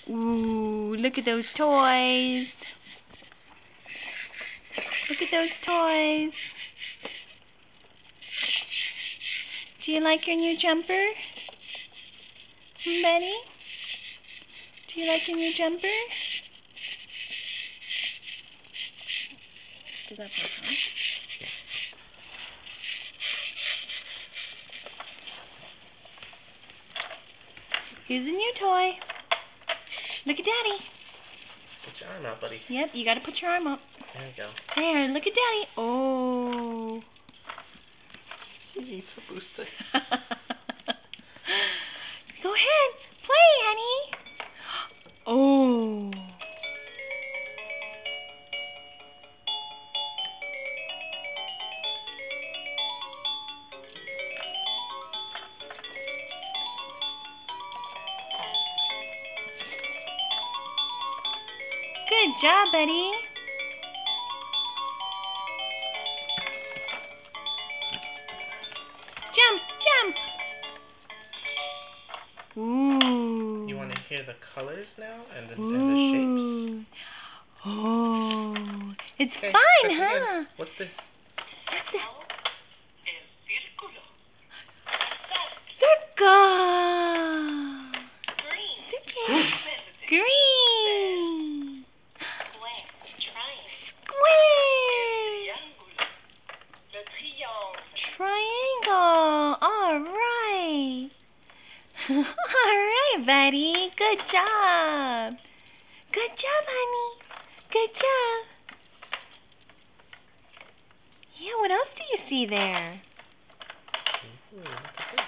Ooh, look at those toys. Look at those toys. Do you like your new jumper, Betty? Do you like your new jumper? Does that work, huh? Here's a new toy. Look at Daddy. Put your arm out, buddy. Yep, you gotta put your arm up. There you go. There, look at Daddy. Oh. He needs a booster. Go ahead, play, honey. Oh. Good job, Betty. Jump, jump. Ooh. You want to hear the colors now and the shapes? Oh, it's Okay, fun, check huh? again. What's this? Circle. Green. Square. Triangle. All right. All right, buddy. Good job. Good job, honey. Good job. Yeah, what else do you see there? Ooh, look at this.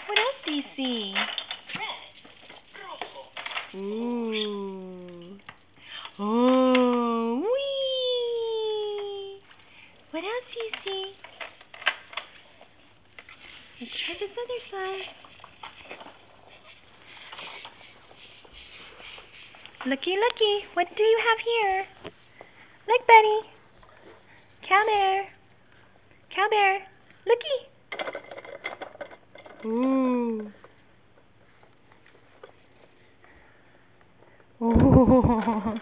What else do you see? Ooh. Oh, wee. What else do you see? Let's try this other side. Looky, looky. What do you have here? Look, Betty. Cow bear. Cow bear. Looky. Ooh. Ooh.